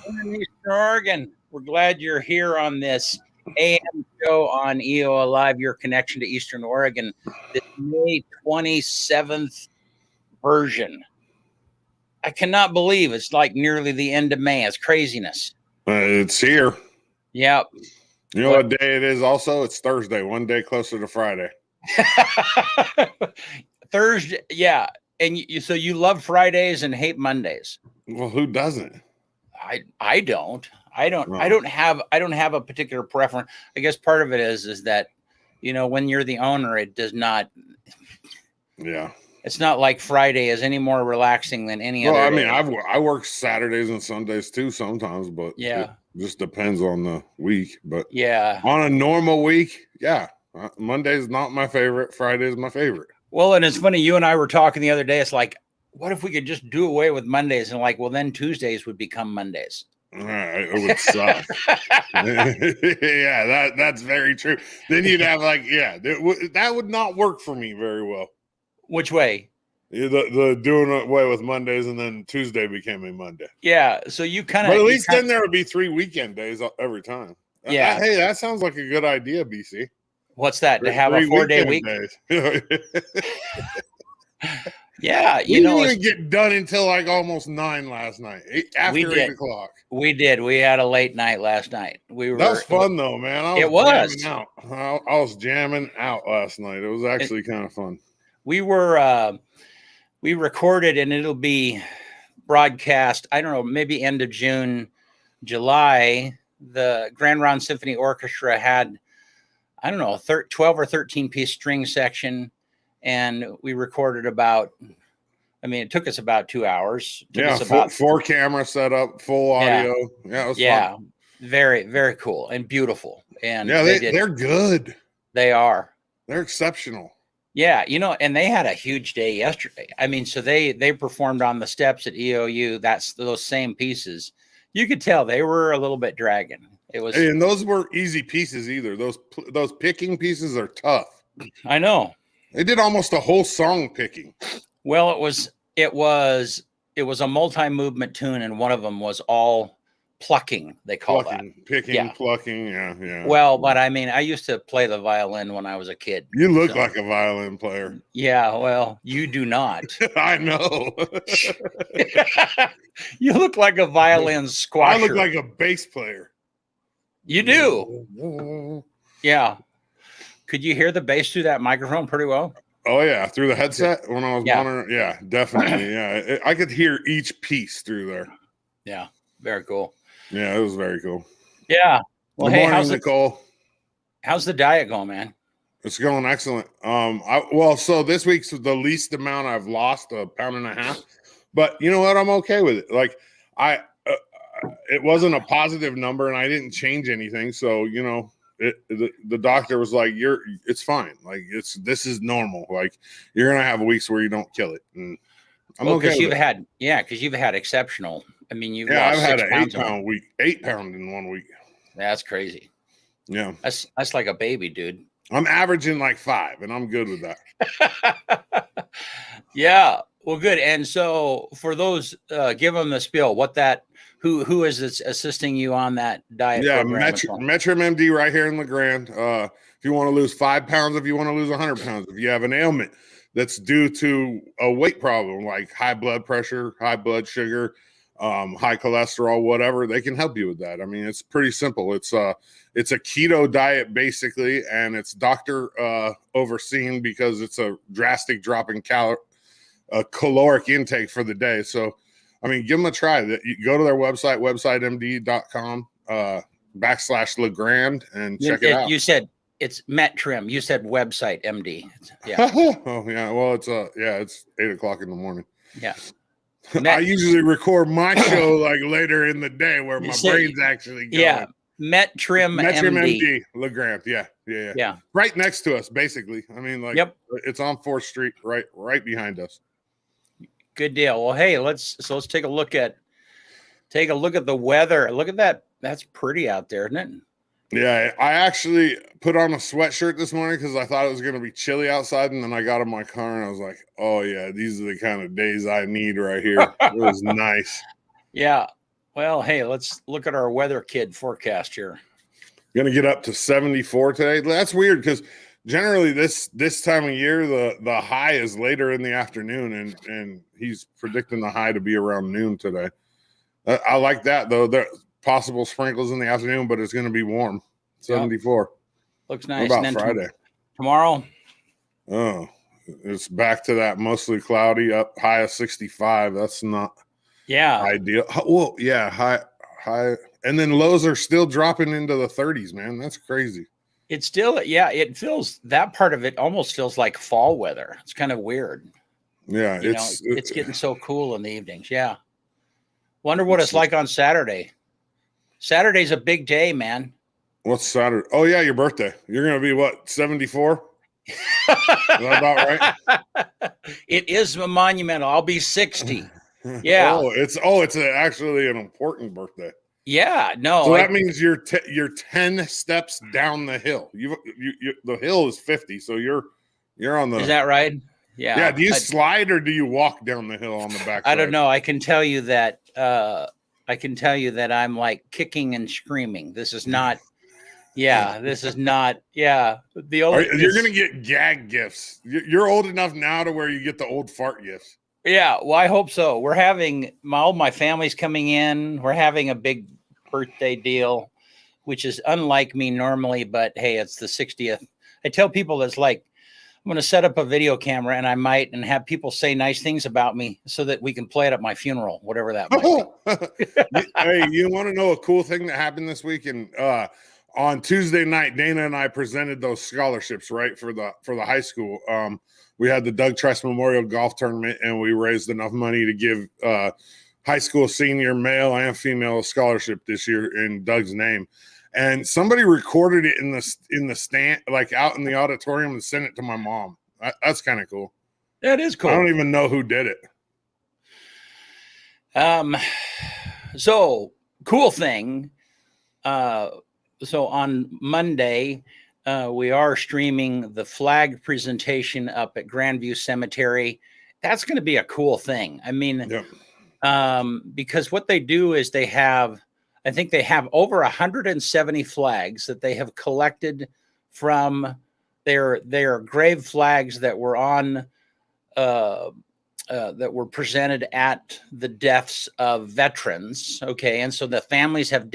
in Eastern Oregon. We're glad you're here on this AM show on EOA Live, your connection to Eastern Oregon, the May 27th version. I cannot believe it's like nearly the end of May. It's craziness. It's here. Yep. You know what day it is also? It's Thursday, one day closer to Friday. Thursday, yeah. And so you love Fridays and hate Mondays. Well, who doesn't? I don't. I don't have a particular preference. I guess part of it is that, when you're the owner, it does not. Yeah. It's not like Friday is any more relaxing than any other. Well, I mean, I work Saturdays and Sundays too sometimes, but yeah, it just depends on the week. But yeah, on a normal week, yeah, Monday is not my favorite. Friday is my favorite. Well, and it's funny. You and I were talking the other day. It's like, what if we could just do away with Mondays? And well, then Tuesdays would become Mondays. It would suck. Yeah, that's very true. Then you'd have that would not work for me very well. Which way? The doing away with Mondays and then Tuesday became a Monday. Yeah, so you kind of. But at least then there would be 3 weekend days every time. Yeah. Hey, that sounds like a good idea, BC. What's that? To have a 4-day week? Yeah, we didn't even get done until like almost 9 last night. After 8 o'clock. We did. We had a late night last night. That was fun though, man. It was. I was jamming out last night. It was actually kind of fun. We recorded and it'll be broadcast, I don't know, maybe end of June, July. The Grand Round Symphony Orchestra had, I don't know, 12 or 13 piece string section. And we recorded it took us about 2 hours. Four camera setup, full audio. Yeah, it was fun. Very, very cool and beautiful. And they're good. They are. They're exceptional. Yeah, and they had a huge day yesterday. I mean, so they performed on the steps at EOU. That's those same pieces. You could tell they were a little bit dragging. It was, and those were easy pieces either. Those picking pieces are tough. I know. They did almost a whole song picking. Well, it was a multi-movement tune, and one of them was all plucking. They call that picking, plucking. Yeah. Well, but I mean, I used to play the violin when I was a kid. You look like a violin player. Yeah, well, you do not. I know. You look like a violin squasher. I look like a bass player. You do. Yeah. Could you hear the bass through that microphone pretty well? Oh, yeah. Through the headset when I was wondering. Yeah, definitely. Yeah. I could hear each piece through there. Yeah. Very cool. Yeah, it was very cool. Yeah. Well, Good morning, Nicole. How's the diet going, man? It's going excellent. So this week's the least amount I've lost, 1.5 pounds. But you know what? I'm okay with it. Like it wasn't a positive number and I didn't change anything. So, the doctor was like, it's fine. Like this is normal. Like you're going to have weeks where you don't kill it. And I'm okay with it. Because you've had exceptional. I mean, I've had an 8 pound week, 8 pound in 1 week. That's crazy. Yeah. That's like a baby, dude. I'm averaging like 5 and I'm good with that. Yeah. Well, good. And so for those, give them the spiel, who is assisting you on that diet? Yeah. Metrim MD right here in LeGrand. If you want to lose 5 pounds, if you want to lose 100 pounds, if you have an ailment that's due to a weight problem, like high blood pressure, high blood sugar, high cholesterol, whatever, they can help you with that. I mean, it's pretty simple. It's a keto diet basically, and it's doctor overseen because it's a drastic drop in caloric intake for the day. So, I mean, give them a try. You go to their website, websitemd.com /LeGrand and check it out. You said it's Metrim. You said website MD. Yeah. Oh yeah. Well, it's 8 o'clock in the morning. Yeah. I usually record my show like later in the day where my brain's actually going. Yeah. Metrim MD. LeGrand. Yeah. Right next to us, basically. I mean, it's on 4th Street, right behind us. Good deal. Well, hey, let's take a look at the weather. Look at that. That's pretty out there, isn't it? Yeah, I actually put on a sweatshirt this morning because I thought it was going to be chilly outside, and then I got in my car and I was like, "Oh yeah, these are the kind of days I need right here." It was nice. Yeah, Well, hey, let's look at our weather kid forecast here. Going to get up to 74 today. That's weird because generally this time of year the high is later in the afternoon, and he's predicting the high to be around noon today. I like that though. There possible sprinkles in the afternoon, but it's going to be warm. 74. Yep. Looks nice. What about Friday? Tomorrow? Oh, it's back to that mostly cloudy, up high of 65. That's not ideal. Well, yeah, high, and then lows are still dropping into the 30s, man. That's crazy. It's still, it feels, that part of it almost feels like fall weather. It's kind of weird. Yeah, it's getting so cool in the evenings. Yeah. Wonder what it's like on Saturday. Saturday's a big day, man. What's Saturday? Oh, yeah, your birthday. You're going to be what, 74? Is that about right? It is a monumental. I'll be 60. Yeah. It's actually an important birthday. Yeah. No. So that means you're 10 steps down the hill. You the hill is 50, so you're on the. Is that right? Yeah. Yeah. Do you slide or do you walk down the hill on the back? I don't know. I can tell you that. I'm like kicking and screaming. This is not. Yeah, this is not. Yeah, you're gonna get gag gifts. You're old enough now to where you get the old fart gifts. Yeah, well, I hope so. We're having all my family's coming in. We're having a big birthday deal, which is unlike me normally. But hey, it's the 60th. I tell people it's like I'm going to set up a video camera, and I might and have people say nice things about me so that we can play it at my funeral, whatever that might be. Hey, you want to know a cool thing that happened this week? And on Tuesday night, Dana and I presented those scholarships, right, for the high school. We had the Doug Tress Memorial Golf Tournament, and we raised enough money to give high school senior male and female a scholarship this year in Doug's name. And somebody recorded it in the stand, like out in the auditorium, and sent it to my mom. That's kind of cool. That is cool. I don't even know who did it. So cool thing. So on Monday, we are streaming the flag presentation up at Grandview Cemetery. That's going to be a cool thing. I mean, because what they do is I think they have over 170 flags that they have collected from their grave flags that were on, that were presented at the deaths of veterans. Okay. And so the families have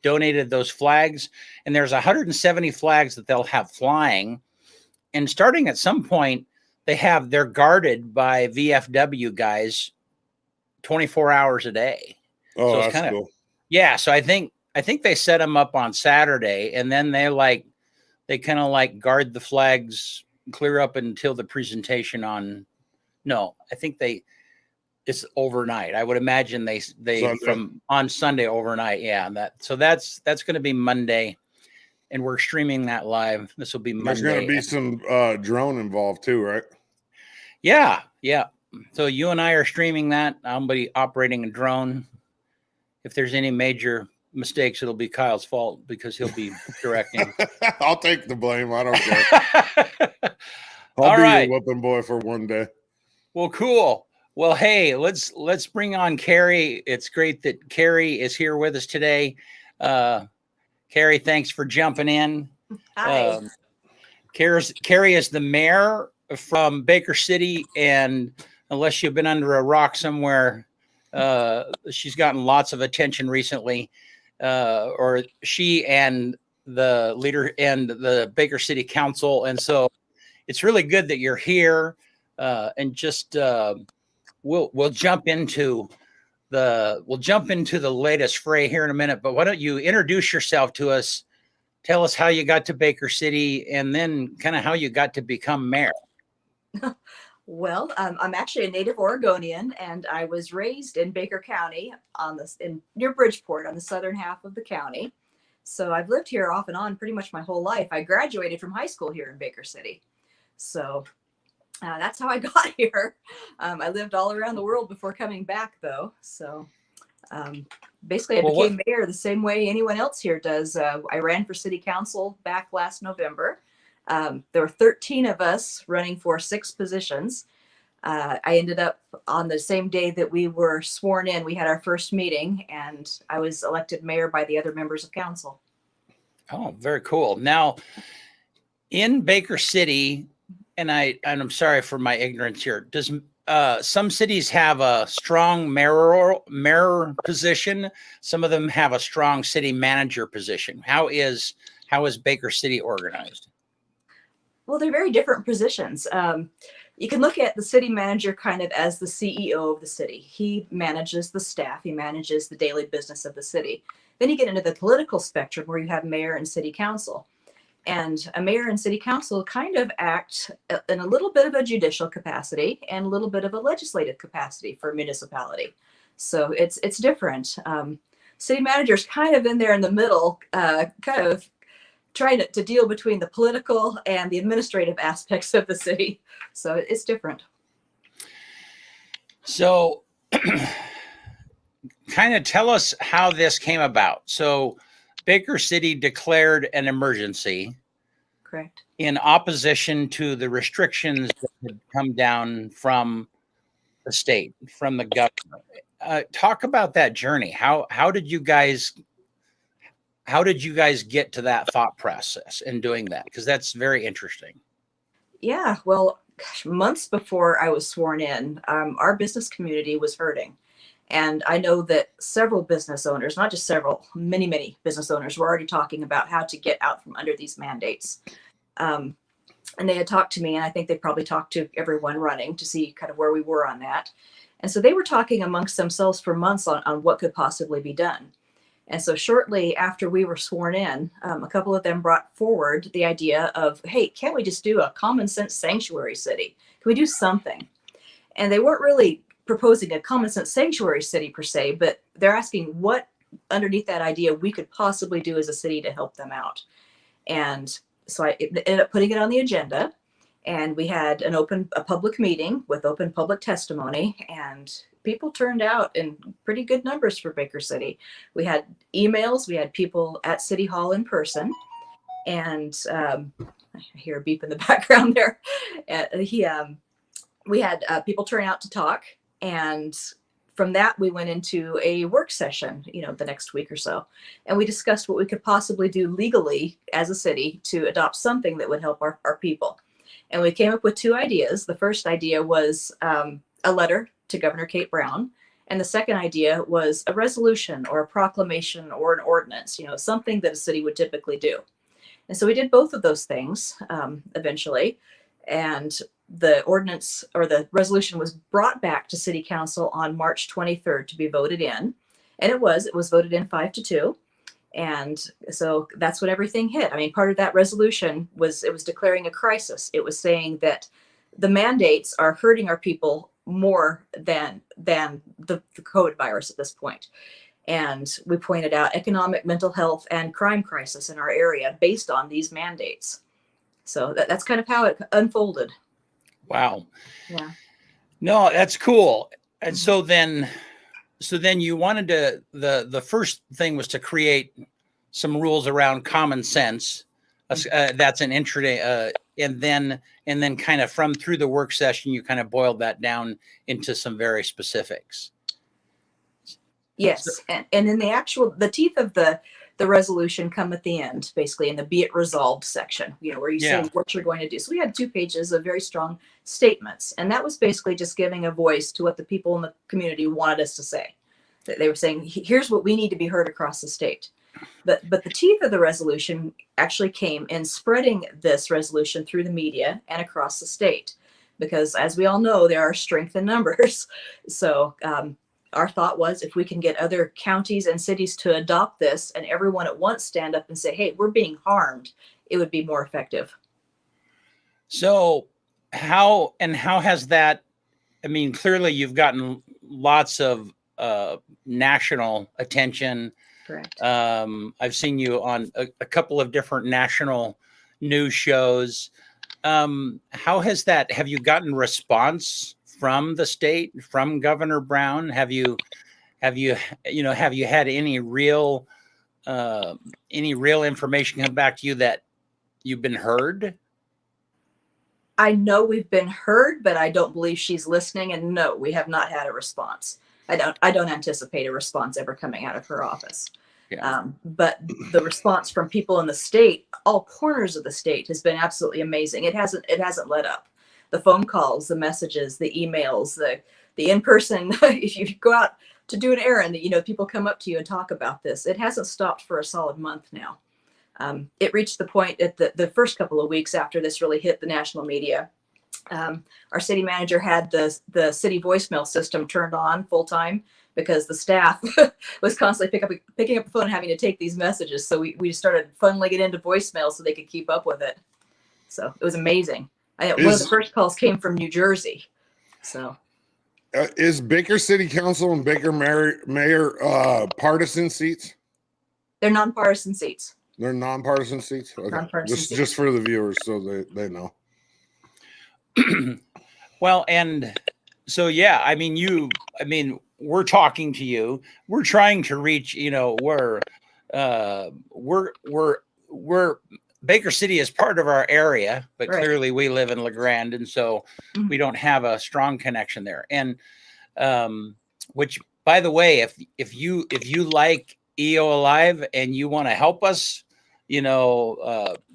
donated those flags, and there's 170 flags that they'll have flying. And starting at some point, they're guarded by VFW guys 24 hours a day. Oh, so that's cool. Yeah. So I think they set them up on Saturday, and then they kind of like guard the flags clear up until the presentation it's overnight. I would imagine they Sunday. From on Sunday overnight. Yeah. That's going to be Monday, and we're streaming that live. This will be Monday. There's going to be some drone involved too, right? Yeah. Yeah. So you and I are streaming that. I'll be operating a drone. If there's any major mistakes, it'll be Kyle's fault because he'll be directing. I'll take the blame. I don't care. I'll be your whooping boy for one day. Well, cool. Well, hey, let's bring on Kerry. It's great that Kerry is here with us today. Kerry, thanks for jumping in. Hi. Kerry is the mayor from Baker City, and unless you've been under a rock somewhere, she's gotten lots of attention recently. Or she and the leader and the Baker City Council, and so it's really good that you're here. And just we'll jump into the latest fray here in a minute. But why don't you introduce yourself to us? Tell us how you got to Baker City, and then kind of how you got to become mayor. Well, I'm actually a native Oregonian, and I was raised in Baker County near Bridgeport on the southern half of the county. So I've lived here off and on pretty much my whole life. I graduated from high school here in Baker City. So that's how I got here. I lived all around the world before coming back, though. So basically, I became mayor the same way anyone else here does. I ran for city council back last November. There were 13 of us running for 6 positions. I ended up on the same day that we were sworn in, we had our first meeting, and I was elected mayor by the other members of council. Oh, very cool. Now, in Baker City, and I'm sorry for my ignorance here. Does some cities have a strong mayor position? Some of them have a strong city manager position. How is Baker City organized? Well, they're very different positions. You can look at the city manager kind of as the CEO of the city. He manages the staff, he manages the daily business of the city. Then you get into the political spectrum where you have mayor and city council. And a mayor and city council kind of act in a little bit of a judicial capacity and a little bit of a legislative capacity for a municipality. So it's different. City manager's kind of in there in the middle, kind of trying to deal between the political and the administrative aspects of the city. So it's different. So kind of tell us how this came about. So Baker City declared an emergency. Correct. In opposition to the restrictions that had come down from the state, from the governor. Talk about that journey. How did you guys get to that thought process in doing that? Because that's very interesting. Yeah, well, gosh, months before I was sworn in, our business community was hurting. And I know that several business owners, not just several, many business owners were already talking about how to get out from under these mandates. And they had talked to me, and I think they probably talked to everyone running to see kind of where we were on that. And so they were talking amongst themselves for months on what could possibly be done. And so shortly after we were sworn in, a couple of them brought forward the idea of, hey, can't we just do a common sense sanctuary city? Can we do something? And they weren't really proposing a common sense sanctuary city per se, but they're asking what underneath that idea we could possibly do as a city to help them out. And so I ended up putting it on the agenda, and we had a public meeting with open public testimony, and people turned out in pretty good numbers for Baker City. We had emails, we had people at City Hall in person, and I hear a beep in the background there. We had people turn out to talk, and from that we went into a work session, the next week or so, and we discussed what we could possibly do legally as a city to adopt something that would help our people. And we came up with two ideas. The first idea was a letter to Governor Kate Brown, and the second idea was a resolution or a proclamation or an ordinance, something that a city would typically do. And so we did both of those things eventually, and the ordinance or the resolution was brought back to City Council on March 23rd to be voted in. And it was voted in 5-2. And so that's what everything hit. I mean, part of that resolution was declaring a crisis. It was saying that the mandates are hurting our people more than the COVID virus at this point. And we pointed out economic, mental health, and crime crisis in our area based on these mandates. So that's kind of how it unfolded. Wow. Yeah. No, that's cool. And so then you wanted to, the first thing was to create some rules around common sense. That's an intraday, and then kind of through the work session, you kind of boiled that down into some very specifics. Yes, and then the teeth of the resolution come at the end, basically in the be it resolved section, where you say what you're going to do. So we had 2 pages of very strong statements, and that was basically just giving a voice to what the people in the community wanted us to say. They were saying, here's what we need to be heard across the state. But the teeth of the resolution actually came in spreading this resolution through the media and across the state, because as we all know, there are strength in numbers. So our thought was, if we can get other counties and cities to adopt this and everyone at once stand up and say, hey, we're being harmed, it would be more effective. So how has that, I mean, clearly you've gotten lots of national attention. Correct. I've seen you on a couple of different national news shows. How has that, have you gotten response from the state, from Governor Brown? Have you had any real information come back to you that you've been heard? I know we've been heard, but I don't believe she's listening. And no, we have not had a response. I don't anticipate a response ever coming out of her office. Yeah. But the response from people in the state, all corners of the state, has been absolutely amazing. It hasn't let up. The phone calls, the messages, the emails, the in-person. If you go out to do an errand, people come up to you and talk about this. It hasn't stopped for a solid month now. It reached the point at the first couple of weeks after this really hit the national media. Our city manager had the city voicemail system turned on full time because the staff was constantly picking up the phone and having to take these messages. So we started funneling it into voicemail so they could keep up with it. So it was amazing. One of the first calls came from New Jersey. So is Baker City Council and Baker Mayor partisan seats? They're nonpartisan seats. They're nonpartisan seats? Okay. Nonpartisan seats. Just for the viewers so they know. Well, and so, yeah, I mean, we're talking to you. We're trying to reach, we're Baker City is part of our area, but Right. Clearly we live in LeGrand, and so we don't have a strong connection there. And which, by the way, if you like EO Alive and you want to help us,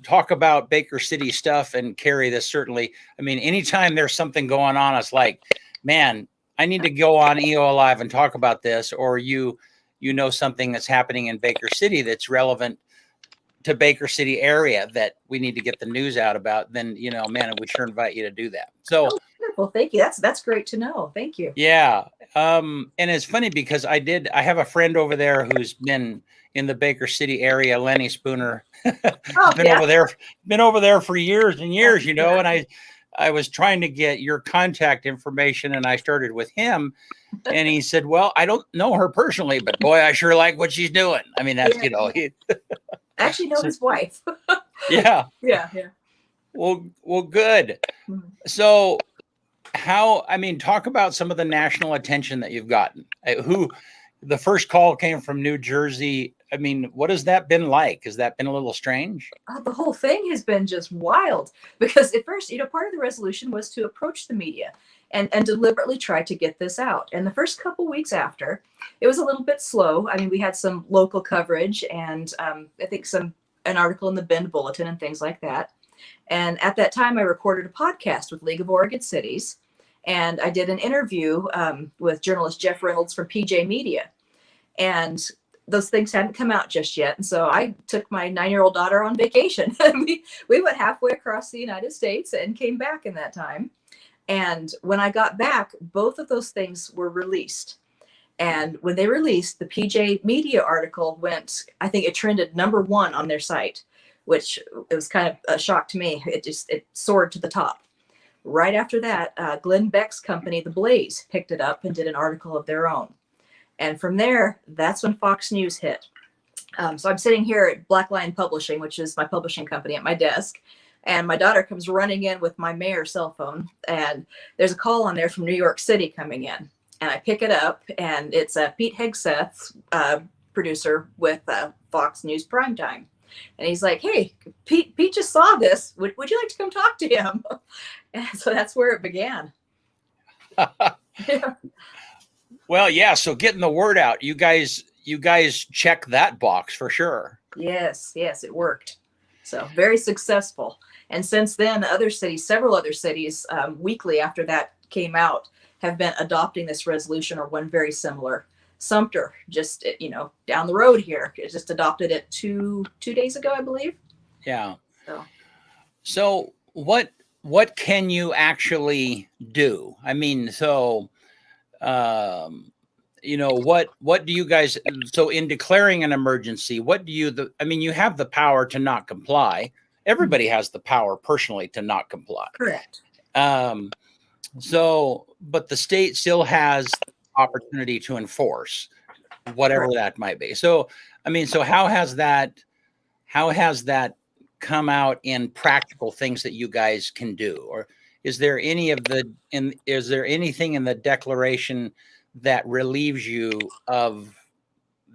talk about Baker City stuff and carry this, certainly. I mean, anytime there's something going on, it's like, man, I need to go on EO Alive and talk about this, or something that's happening in Baker City that's relevant to Baker City area that we need to get the news out about, then, man, we sure invite you to do that. So, well, thank you. That's great to know. Thank you. Yeah. And it's funny because I have a friend over there who's been in the Baker City area, Lenny Spooner, been over there for years and years, and I was trying to get your contact information, and I started with him, and he said, well, I don't know her personally, but boy, I sure like what she's doing. I mean, that's, I actually know his wife. Yeah. Yeah. Well, good. So talk about some of the national attention that you've gotten. The first call came from New Jersey. I mean, what has that been like? Has that been a little strange? The whole thing has been just wild because at first, part of the resolution was to approach the media and deliberately try to get this out. And the first couple weeks after, it was a little bit slow. I mean, we had some local coverage and I think an article in the Bend Bulletin and things like that. And at that time, I recorded a podcast with League of Oregon Cities. And I did an interview with journalist Jeff Reynolds from PJ Media. And those things hadn't come out just yet. And so I took my 9-year-old daughter on vacation. we went halfway across the United States and came back in that time. And when I got back, both of those things were released. And when they released, the PJ Media article I think it trended #1 on their site, which it was kind of a shock to me. It soared to the top. Right after that, Glenn Beck's company, The Blaze, picked it up and did an article of their own. And from there, that's when Fox News hit. So I'm sitting here at Black Lion Publishing, which is my publishing company, at my desk. And my daughter comes running in with my mayor's cell phone. And there's a call on there from New York City coming in. And I pick it up, and it's Pete Hegseth, producer with Fox News Primetime. And he's like, hey, Pete just saw this. Would you like to come talk to him? And so that's where it began. Yeah. Well, yeah. So getting the word out, you guys check that box for sure. Yes, it worked. So very successful. And since then, several other cities, weekly after that came out, have been adopting this resolution or one very similar. Sumter, just down the road here, it just adopted it two days ago, I believe. Yeah. So what can you actually do? I mean, so what do you guys? So in declaring an emergency, you have the power to not comply. Everybody has the power personally to not comply. Correct. But the state still has opportunity to enforce whatever that might be. So, so how has that come out in practical things that you guys can do? Or is there anything in the declaration that relieves you of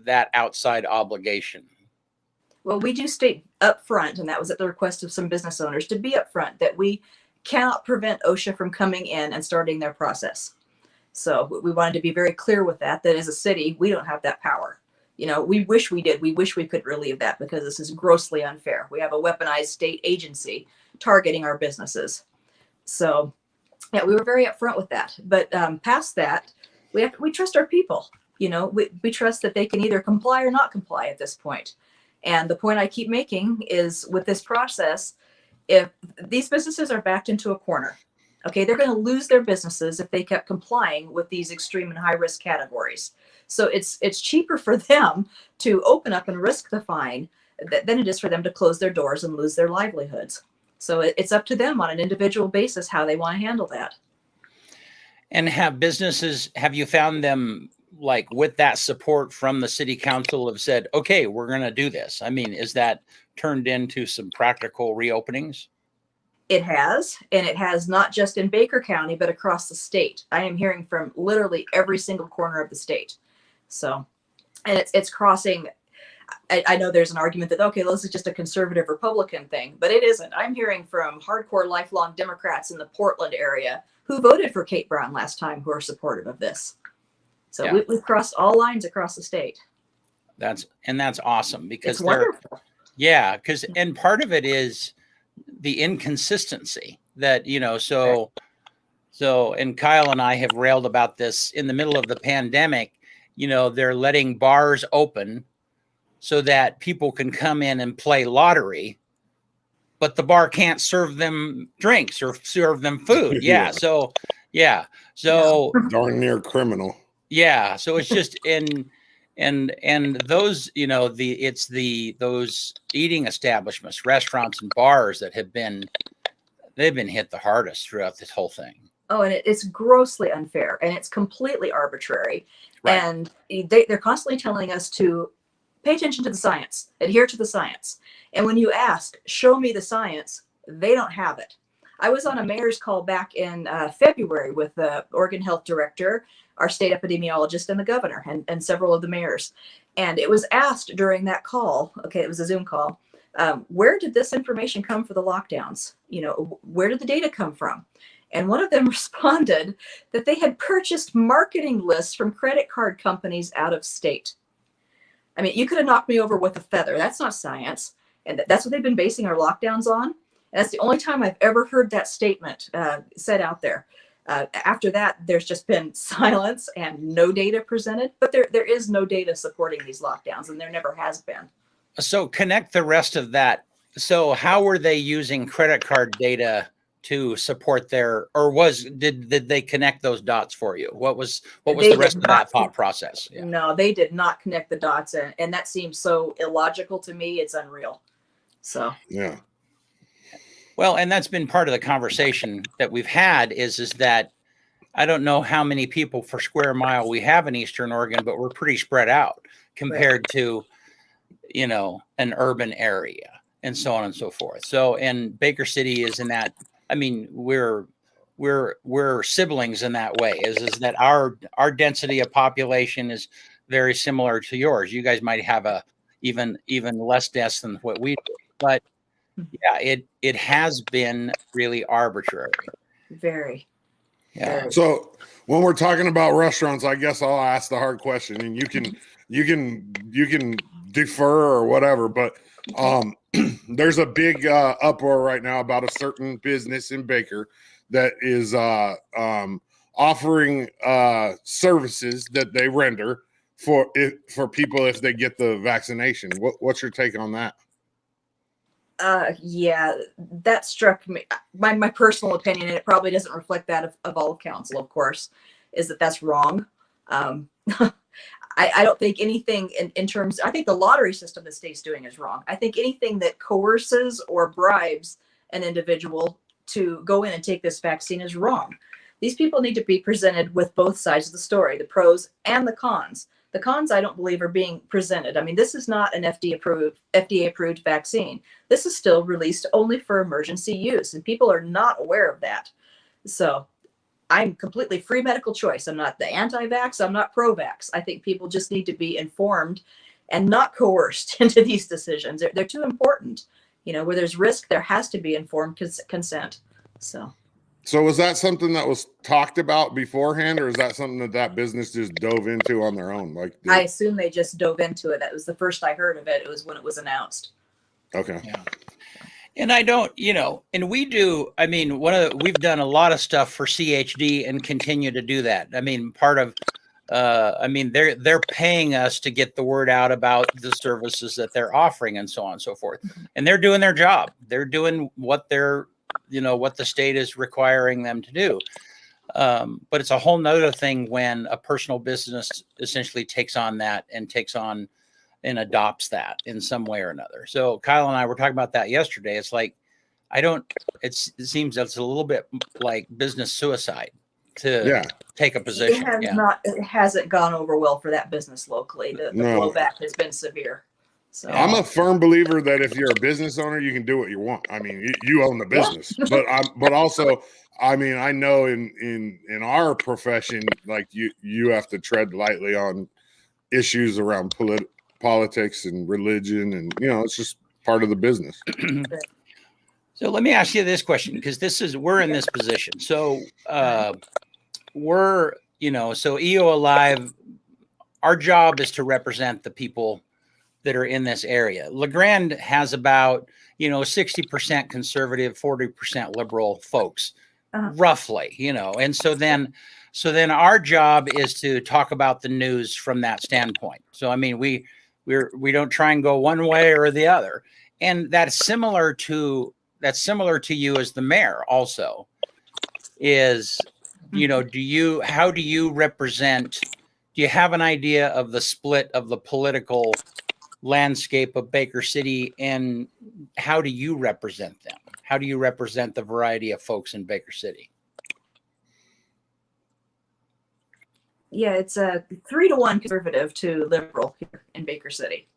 that outside obligation? Well, we do state up front, and that was at the request of some business owners, to be upfront that we cannot prevent OSHA from coming in and starting their process. So we wanted to be very clear with that as a city, we don't have that power. We wish we did. We wish we could relieve that, because this is grossly unfair. We have a weaponized state agency targeting our businesses. So yeah, we were very upfront with that. But past that, we trust our people. We trust that they can either comply or not comply at this point. And the point I keep making is, with this process, if these businesses are backed into a corner, okay, they're going to lose their businesses if they kept complying with these extreme and high risk categories. So it's cheaper for them to open up and risk the fine than it is for them to close their doors and lose their livelihoods. So it's up to them on an individual basis how they want to handle that. And have you found them, like, with that support from the city council, have said, okay, we're going to do this? I mean, is that turned into some practical reopenings? It has, and it has not just in Baker County, but across the state. I am hearing from literally every single corner of the state. So, and it's crossing. I know there's an argument that, okay, well, this is just a conservative Republican thing, but it isn't. I'm hearing from hardcore lifelong Democrats in the Portland area who voted for Kate Brown last time, who are supportive of this. So yeah. we've crossed all lines across the state. That's awesome, because it's wonderful. Yeah, and part of it is the inconsistency that, so, and Kyle and I have railed about this in the middle of the pandemic. They're letting bars open so that people can come in and play lottery, but the bar can't serve them drinks or serve them food. Yeah. So darn near criminal. Yeah. So it's just and those, those eating establishments, restaurants and bars that they've been hit the hardest throughout this whole thing. Oh, and it's grossly unfair, and it's completely arbitrary. Right. And they're constantly telling us to pay attention to the science, adhere to the science. And when you ask, show me the science, they don't have it. I was on a mayor's call back in February with the Oregon Health Director, our state epidemiologist, and the governor, and several of the mayors. And it was asked during that call, okay, it was a Zoom call, where did this information come for the lockdowns? Where did the data come from? And one of them responded that they had purchased marketing lists from credit card companies out of state. I mean, you could have knocked me over with a feather. That's not science. And that's what they've been basing our lockdowns on. And that's the only time I've ever heard that statement said out there. After that, there's just been silence and no data presented. But there is no data supporting these lockdowns, and there never has been. So connect the rest of that. So how were they using credit card data to support did they connect those dots for you? What was the rest of that thought process? Yeah. No, they did not connect the dots, and that seems so illogical to me. It's unreal. So yeah. Well, and that's been part of the conversation that we've had is that I don't know how many people per square mile we have in Eastern Oregon, but we're pretty spread out compared to, an urban area and so on and so forth. So, and Baker City is in that. I mean, we're siblings in that way. Is that our density of population is very similar to yours. You guys might have a even less dense than what we do, but yeah, it has been really arbitrary. Very. Yeah. So when we're talking about restaurants, I guess I'll ask the hard question, and you can defer or whatever, but there's a big uproar right now about a certain business in Baker that is offering services that they render for people if they get the vaccination. What's your take on that? Yeah, that struck me. My personal opinion, and it probably doesn't reflect that of all of council, of course, is that that's wrong. I don't think anything in terms, I think the lottery system the state's doing is wrong. I think anything that coerces or bribes an individual to go in and take this vaccine is wrong. These people need to be presented with both sides of the story, the pros and the cons. The cons, I don't believe, are being presented. I mean, this is not an FDA approved vaccine. This is still released only for emergency use, and people are not aware of that. So I'm completely free medical choice. I'm not the anti-vax. I'm not pro-vax. I think people just need to be informed and not coerced into these decisions. They're too important. Where there's risk, there has to be informed consent. So was that something that was talked about beforehand, or is that something that business just dove into on their own? Like, I assume they just dove into it. That was the first I heard of it. It was when it was announced. okay. Yeah. And I don't, and we do, I mean, we've done a lot of stuff for CHD and continue to do that. I mean, they're paying us to get the word out about the services that they're offering and so on and so forth. And they're doing their job. They're doing what what the state is requiring them to do. But it's a whole nother thing when a personal business essentially takes on that and adopts that in some way or another. So Kyle and I were talking about that yesterday. It's like, it seems that's a little bit like business suicide to take a position. It hasn't gone over well for that business locally. The blowback has been severe. So I'm a firm believer that if you're a business owner, you can do what you want. I mean, you own the business, but also, I mean, I know in our profession, like you have to tread lightly on issues around politics and religion, and it's just part of the business. So let me ask you this question, because we're in this position. So we're, so EOA Live, our job is to represent the people that are in this area. LeGrand has about, 60% conservative, 40% liberal folks, roughly, and so then our job is to talk about the news from that standpoint. So, I mean, we don't try and go one way or the other. And that's similar to you as the mayor also is, how do you represent, do you have an idea of the split of the political landscape of Baker City, and how do you represent them? How do you represent the variety of folks in Baker City? Yeah, it's a 3-to-1 conservative to liberal here in Baker City.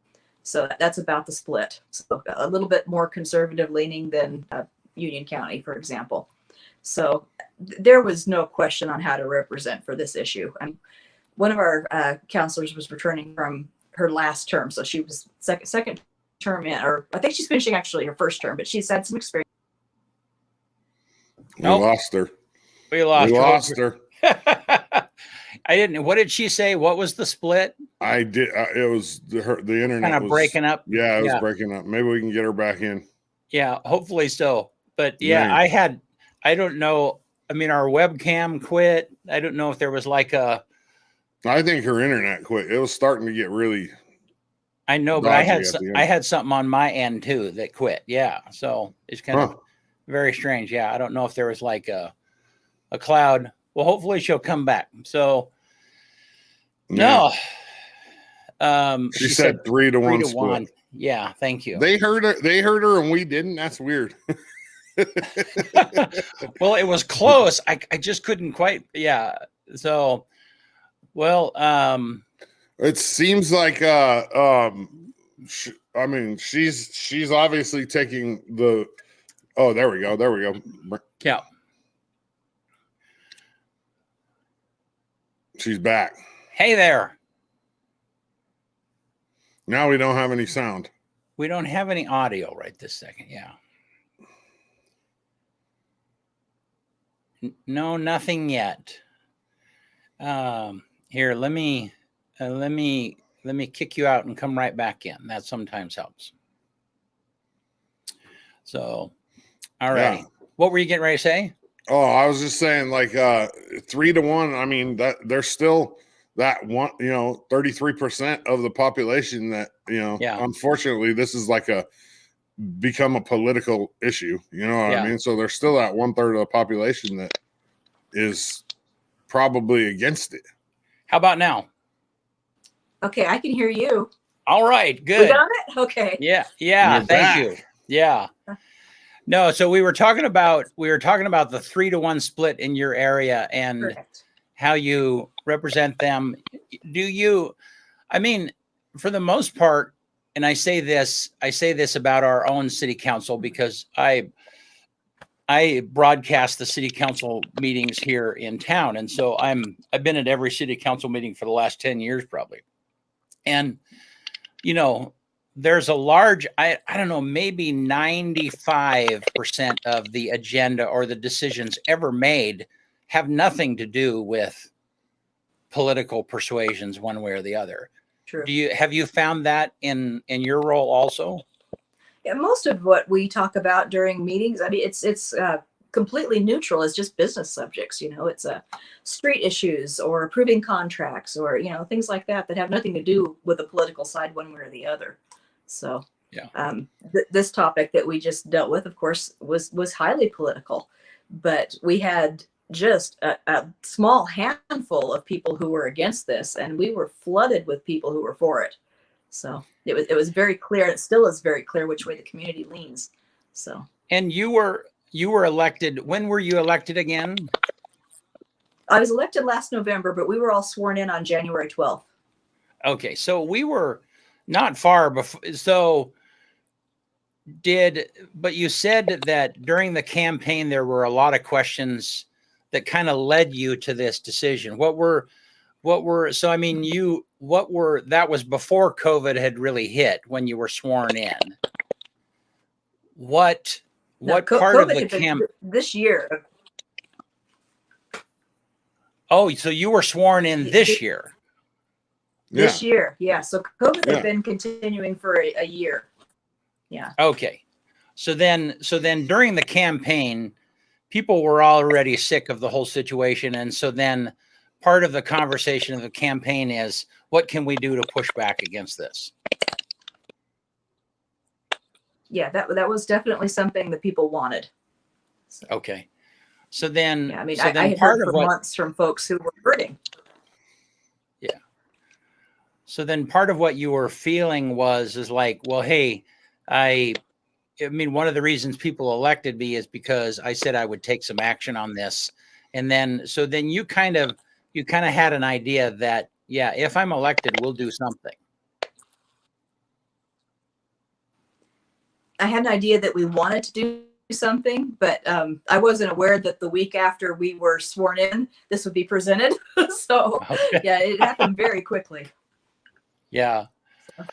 So that's about the split. So a little bit more conservative leaning than Union County, for example. So there was no question on how to represent for this issue. One of our counselors was returning from her last term, so she was second term in, or I think she's finishing actually her first term, but she's had some experience. We lost her. We lost her. I didn't. What did she say? What was the split? I did. It was the internet kind of breaking up. Yeah, it was breaking up. Maybe we can get her back in. Yeah, hopefully so. But yeah, I don't know. I mean, our webcam quit. I don't know if there was like a. I think her internet quit. It was starting to get really. I know, but I had something on my end too that quit. Yeah, so it's kind of very strange. Yeah, I don't know if there was like a cloud. Well, hopefully she'll come back. So no. She said 3-to-1 split. Yeah, thank you. They heard her and we didn't. That's weird. Well, it was close. I just couldn't quite. Yeah. So, well, it seems like she's obviously taking the. Oh, there we go. Yeah. She's back. Hey there. Now we don't have any sound. We don't have any audio right this second. Yeah. No, nothing yet. Here, let me kick you out and come right back in. That sometimes helps. So, all right. Yeah. What were you getting ready to say? Oh, I was just saying, like 3-to-1. I mean, that there's still that one, 33% of the population that, unfortunately, this is like become a political issue. You know what I mean? So there's still that 1/3 of the population that is probably against it. How about now? Okay, I can hear you. All right, good. We got it? Okay. Yeah. Thank you. Yeah. No, so we were talking about the 3-to-1 split in your area and Correct. How you represent them. I mean, for the most part, and I say this about our own city council because I broadcast the city council meetings here in town. And so I've been at every city council meeting for the last 10 years, probably. And, there's a large, I don't know, maybe 95% of the agenda or the decisions ever made have nothing to do with political persuasions one way or the other. True. Have you found that in your role also? Yeah, most of what we talk about during meetings, I mean, it's completely neutral. It's just business subjects. It's street issues or approving contracts or things like that have nothing to do with the political side one way or the other. So yeah, this topic that we just dealt with, of course, was highly political, but we had just a small handful of people who were against this, and we were flooded with people who were for it. So it was very clear. It still is very clear which way the community leans. So. And you were elected. When were you elected again? I was elected last November, but we were all sworn in on January 12th. Okay, so we were not far before. So but you said that during the campaign there were a lot of questions that kind of led you to this decision. That was before COVID had really hit when you were sworn in. What part COVID of the camp this year? Oh, so you were sworn in this year. This year, yeah. So COVID had been continuing for a year. Yeah. Okay. So then during the campaign, people were already sick of the whole situation. And so then part of the conversation of the campaign is, what can we do to push back against this? Yeah, that was definitely something that people wanted. So. Okay. So then, yeah, I mean, so I had heard for months from folks who were hurting. Yeah. So then part of what you were feeling is like, well, hey, I mean, one of the reasons people elected me is because I said I would take some action on this. And then, so then you kind of had an idea that, yeah, if I'm elected, we'll do something. I had an idea that we wanted to do something, but I wasn't aware that the week after we were sworn in, this would be presented. So okay. Yeah, it happened very quickly. Yeah. So,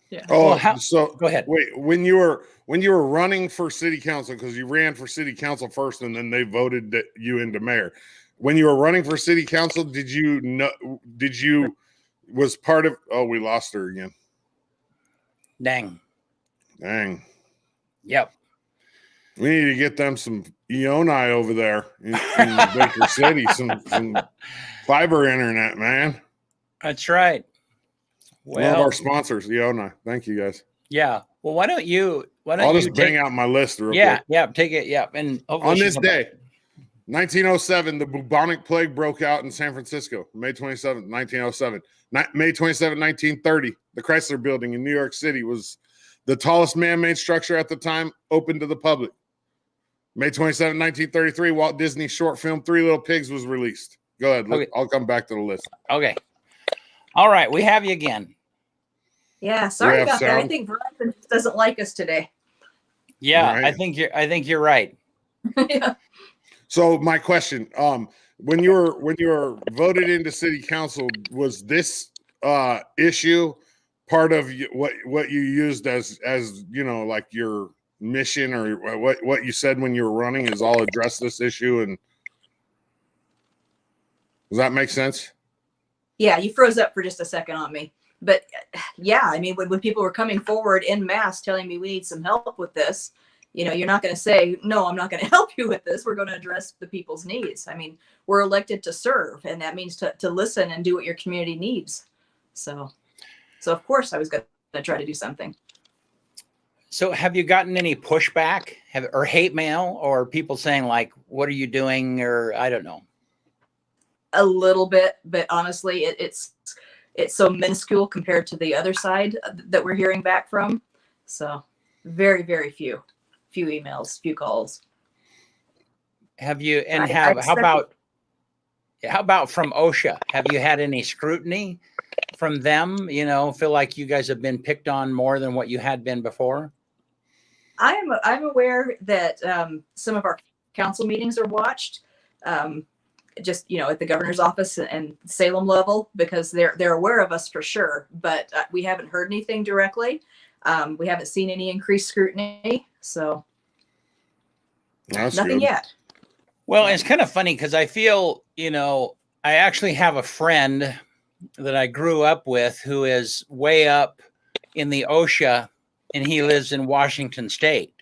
yeah. Oh, well, so go ahead. Wait, when you were running for city council, because you ran for city council first and then they voted you into mayor. When you were running for city council, was part of, oh, we lost her again. Dang. Yep. We need to get them some EOA over there in Baker City, some fiber internet, man. That's right. Well, one of our sponsors, EOA. Thank you, guys. Yeah. Well, why don't you I'll just bang out my list real quick. Yeah, take it. Yeah. And on this day, 1907, the bubonic plague broke out in San Francisco. May 27th, 1907. May 27th, 1930, the Chrysler Building in New York City was the tallest man-made structure at the time, open to the public. May 27, 1933, Walt Disney's short film Three Little Pigs was released. Go ahead. Okay. I'll come back to the list. Okay. All right. We have you again. Yeah. Sorry about that. I think Verizon doesn't like us today. Yeah. Right. I think you're right. Yeah. So my question, when you were voted into city council, was this issue part of what you used as like your mission, or what you said when you were running is I'll address this issue? And does that make sense? Yeah, you froze up for just a second on me. But yeah, I mean, when people were coming forward en masse telling me we need some help with this, you're not going to say, no, I'm not going to help you with this. We're going to address the people's needs. I mean, we're elected to serve, and that means to listen and do what your community needs. So of course I was going to try to do something. So have you gotten any pushback or hate mail or people saying like, what are you doing? Or I don't know. A little bit, but honestly, it's so minuscule compared to the other side that we're hearing back from. So very, very few emails, few calls. Have you, and how about from OSHA? Have you had any scrutiny from them? Feel like you guys have been picked on more than what you had been before? I'm aware that some of our council meetings are watched, just at the governor's office and Salem level, because they're aware of us for sure. But we haven't heard anything directly. We haven't seen any increased scrutiny, so That's nothing good. yet. Well, it's kind of funny because I feel, I actually have a friend that I grew up with who is way up in the OSHA, and he lives in Washington State,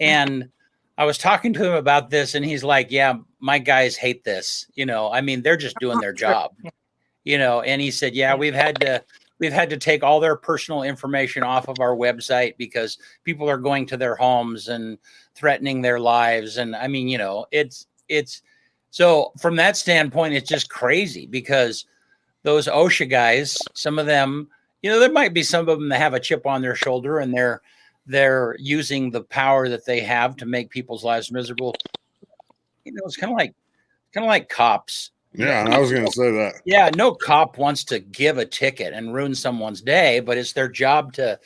and I was talking to him about this, and he's like, yeah, my guys hate this. I mean, they're just doing their job, and he said, yeah, we've had to take all their personal information off of our website because people are going to their homes and threatening their lives. And I mean, it's so from that standpoint, it's just crazy because those OSHA guys, some of them, there might be some of them that have a chip on their shoulder and they're using the power that they have to make people's lives miserable. It's kind of like cops. Yeah, I was going to say that. Yeah, no cop wants to give a ticket and ruin someone's day, but it's their job to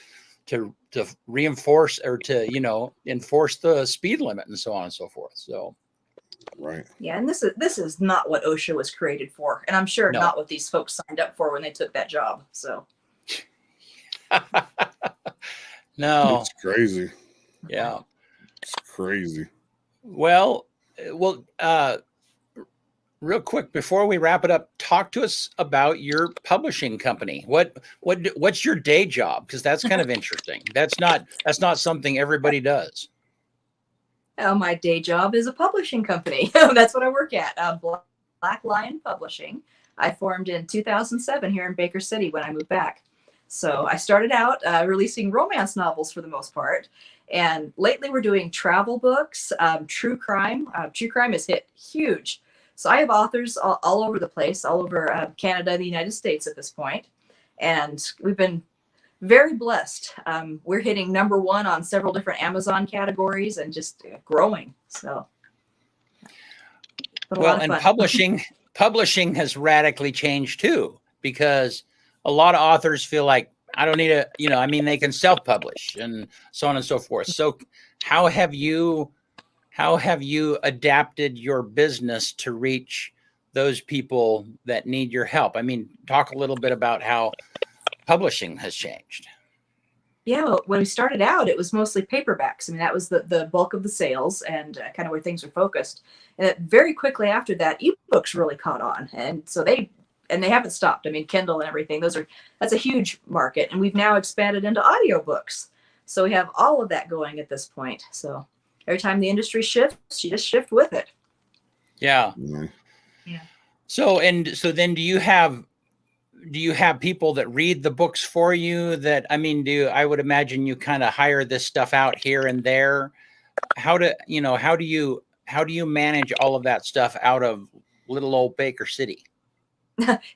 reinforce or to enforce the speed limit and so on and so forth. So, right. Yeah, and this is not what OSHA was created for, and I'm sure not what these folks signed up for when they took that job. So, no, it's crazy. Yeah, it's crazy. Well, real quick before we wrap it up, talk to us about your publishing company. What's your day job? Because that's kind of interesting. That's not something everybody does. My day job is a publishing company. That's what I work at. Black Lion Publishing. I formed in 2007 here in Baker City when I moved back. So I started out releasing romance novels for the most part. And lately we're doing travel books, true crime. True crime has hit huge. So I have authors all over the place, all over Canada, the United States at this point. And we've been very blessed. We're hitting #1 on several different Amazon categories and just growing. So, well, and publishing has radically changed too, because a lot of authors feel like I don't need they can self-publish and so on and so forth. So how have you adapted your business to reach those people that need your help? I mean, talk a little bit about how publishing has changed. Yeah, well, when we started out, it was mostly paperbacks. I mean, that was the bulk of the sales and kind of where things were focused. And very quickly after that, ebooks really caught on. And so they haven't stopped. I mean, Kindle and everything, that's a huge market. And we've now expanded into audiobooks. So we have all of that going at this point. So every time the industry shifts, you just shift with it. Yeah. Mm-hmm. Yeah. So then do you have people that read the books for you I would imagine you kind of hire this stuff out here and there. How do you manage all of that stuff out of little old Baker City?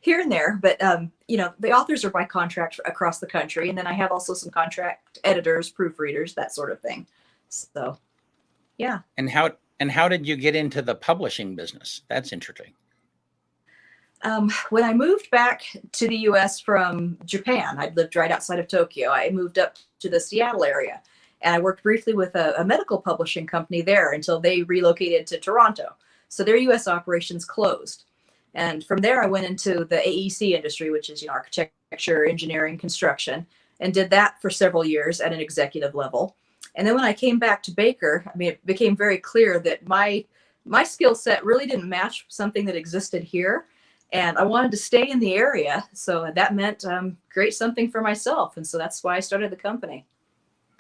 Here and there, but the authors are by contract across the country. And then I have also some contract editors, proofreaders, that sort of thing. So, yeah. And how did you get into the publishing business? That's interesting. When I moved back to the US from Japan, I'd lived right outside of Tokyo. I moved up to the Seattle area, and I worked briefly with a medical publishing company there until they relocated to Toronto. So their US operations closed. And from there, I went into the AEC industry, which is architecture, engineering, construction, and did that for several years at an executive level. And then when I came back to Baker, it became very clear that my skill set really didn't match something that existed here. And I wanted to stay in the area. So that meant create something for myself. And so that's why I started the company.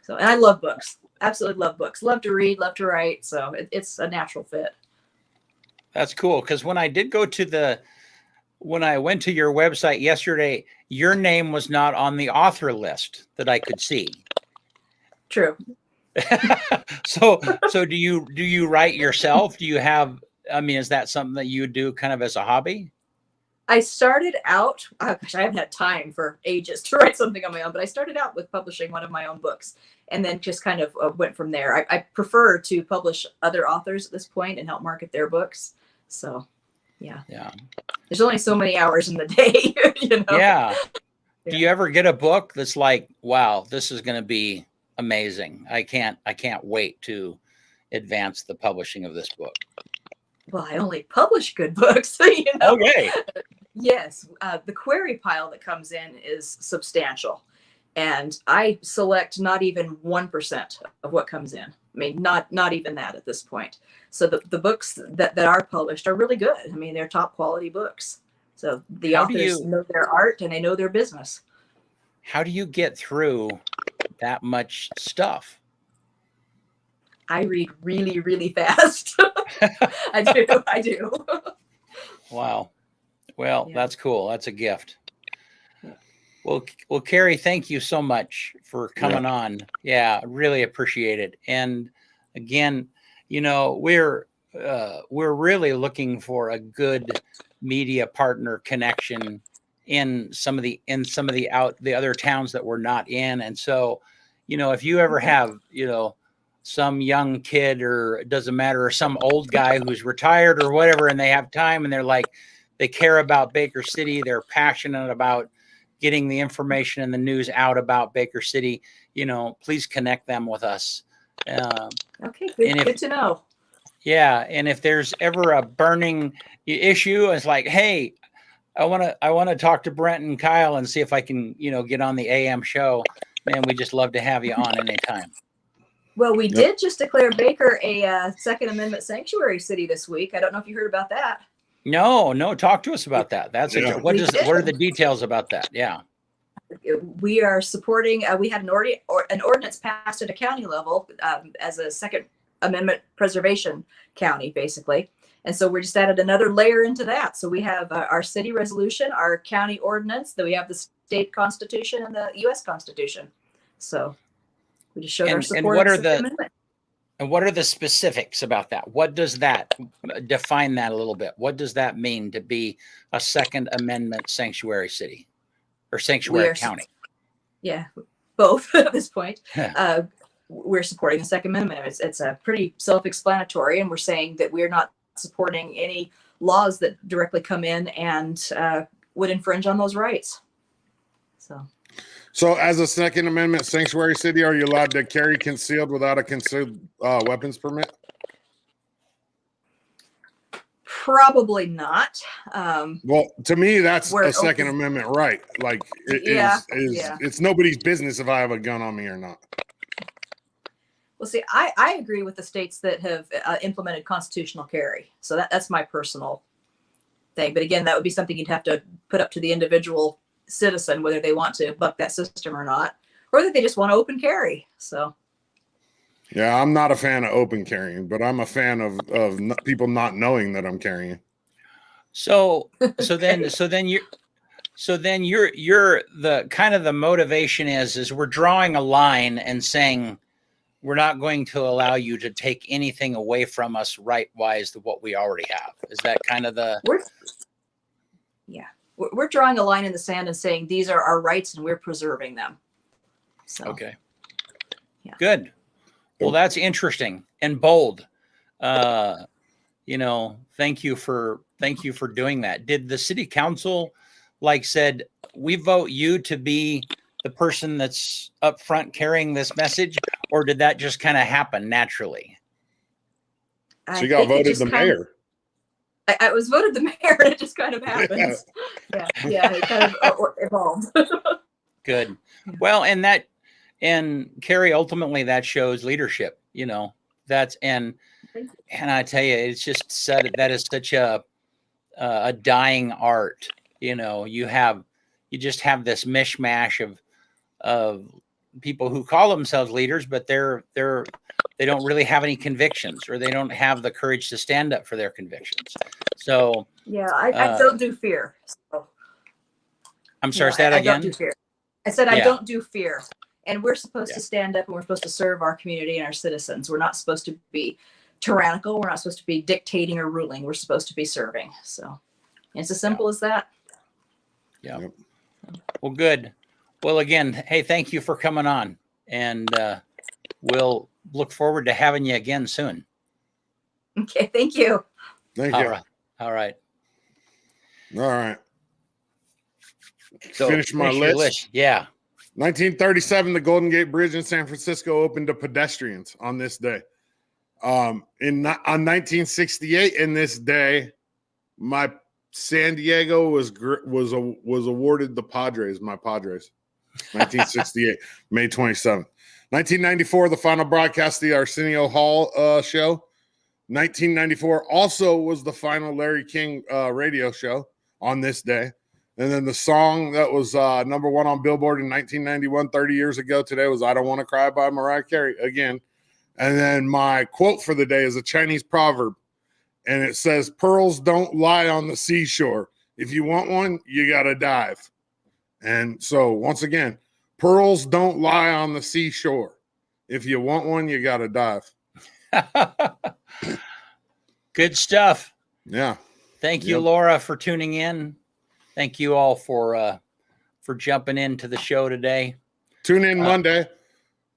So, and I love books, absolutely love books, love to read, love to write. So it's a natural fit. That's cool. Because when I went to your website yesterday, your name was not on the author list that I could see. True. So do you write yourself? Do you have, is that something that you do kind of as a hobby? I started out, I haven't had time for ages to write something on my own, but I started out with publishing one of my own books and then just kind of went from there. I prefer to publish other authors at this point and help market their books. So, yeah. There's only so many hours in the day, Yeah. Do you ever get a book that's like, wow, this is going to be amazing. I can't wait to advance the publishing of this book. Well, I only publish good books, Okay. Yes. The query pile that comes in is substantial. and I select not even 1% of what comes in. I mean, not even that at this point. So the books that are published are really good. I mean, they're top quality books. So the How do authors you know their art and they know their business. how do you get through that much stuff? I read really, really fast. I do. Wow. Well, Yeah. that's cool. That's a gift. Yeah. Well, Kerry, thank you so much for coming on. Yeah, really appreciate it. And again, we're really looking for a good media partner connection in some of the the other towns that we're not in. And so, if you ever have, some young kid, or it doesn't matter, or some old guy who's retired or whatever, and they have time and they're like, they care about Baker City, they're passionate about getting the information and the news out about Baker City, please connect them with us. Okay, and good to know. Yeah, and if there's ever a burning issue, it's like, hey, I want to talk to Brent and Kyle and see if I can, get on the AM show. Man, we just love to have you on anytime. Well, we did just declare Baker a Second Amendment sanctuary city this week. I don't know if you heard about that. No, talk to us about that. That's what are the details about that? Yeah. We are supporting, we had an ordinance passed at a county level as a Second Amendment preservation county, basically. And so we're just added another layer into that. So we have our city resolution, our county ordinance, then we have the state constitution and the U.S. Constitution. So we just showed our support. And what are the specifics about that? What does that define that a little bit? What does that mean to be a Second Amendment sanctuary city or sanctuary county? Yeah, both at this point. We're supporting the Second Amendment. It's a pretty self-explanatory, and we're saying that we're not supporting any laws that directly come in and would infringe on those rights. So as a Second Amendment sanctuary city, are you allowed to carry concealed without a concealed weapons permit? Probably not. Well, to me, that's a Second Amendment right. Like, it's nobody's business if I have a gun on me or not. Well, see, I agree with the states that have implemented constitutional carry. So that's my personal thing. But again, that would be something you'd have to put up to the individual citizen, whether they want to buck that system or not, or that they just want to open carry. So yeah, I'm not a fan of open carrying, but I'm a fan of people not knowing that I'm carrying. So then you're the kind of the motivation is we're drawing a line and saying we're not going to allow you to take anything away from us right-wise to what we already have. Is that kind of the? We're drawing a line in the sand and saying these are our rights and we're preserving them. So, okay. Yeah. Good. Well, that's interesting and bold. Thank you for doing that. Did the city council said, we vote you to be the person that's up front carrying this message, or did that just kind of happen naturally? So you got voted the mayor. I was voted the mayor, and it just kind of happens. Yeah, it kind of evolved. Good. Well, and Kerry, ultimately that shows leadership, and I tell you, it's just said that is such a dying art. You just have this mishmash of people who call themselves leaders, but they don't really have any convictions, or they don't have the courage to stand up for their convictions. So yeah, I don't do fear. So, I'm sorry, say that again. I don't do fear. I said I don't do fear, and we're supposed to stand up, and we're supposed to serve our community and our citizens. We're not supposed to be tyrannical. We're not supposed to be dictating or ruling. We're supposed to be serving. So it's as simple as that. Yeah. Well, good. Well, again, hey, thank you for coming on, and we'll look forward to having you again soon. Okay, thank you. Thank you. All right. So finish my list. Yeah. 1937, the Golden Gate Bridge in San Francisco opened to pedestrians on this day. On 1968, in this day, my San Diego was awarded the Padres, my Padres. 1968, May 27th. 1994, the final broadcast of the Arsenio Hall show. 1994 also was the final Larry King radio show on this day. And then the song that was number one on Billboard in 1991, 30 years ago today, was I Don't Want to Cry by Mariah Carey again. And then my quote for the day is a Chinese proverb. And it says, pearls don't lie on the seashore. If you want one, you got to dive. And so once again, pearls don't lie on the seashore. If you want one, you got to dive. Good stuff. Yeah. Thank you, Laura, for tuning in. Thank you all for jumping into the show today. Tune in Monday,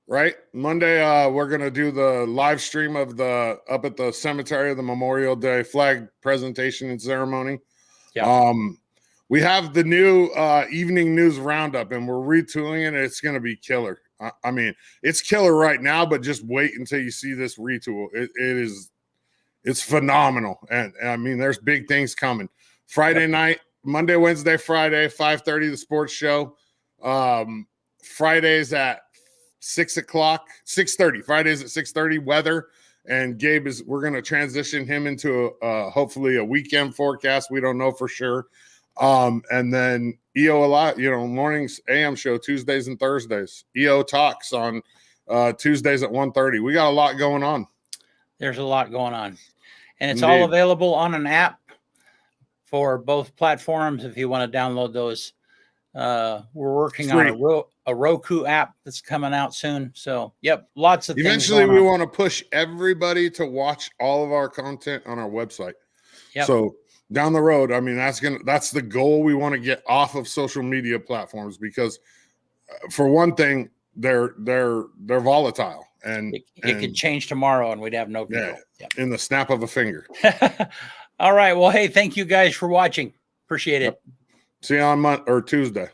right? Monday, we're going to do the live stream of up at the cemetery of the Memorial Day flag presentation and ceremony. Yeah. We have the new evening news roundup, and we're retooling it. It's going to be killer. I mean, it's killer right now, but just wait until you see this retool. It's phenomenal. And I mean, there's big things coming. Friday night, Monday, Wednesday, Friday, 5:30, the sports show. Fridays at 6:30. Fridays at 6:30, weather. And Gabe we're going to transition him into hopefully a weekend forecast. We don't know for sure. And then EOA, mornings, AM show, Tuesdays and Thursdays. EO Talks on Tuesdays at 1:30. We got a lot going on. There's a lot going on. And it's Indeed. all available on an app for both platforms if you want to download those. We're working on a Roku app that's coming out soon. So, yep, lots of Eventually, things we want to push everybody to watch all of our content on our website. Yep. So down the road, I mean, that's the goal. We want to get off of social media platforms because, for one thing, they're volatile and it could change tomorrow and we'd have no control. Yeah, in the snap of a finger. All right. Well, hey, thank you guys for watching. Appreciate it. See you on Tuesday.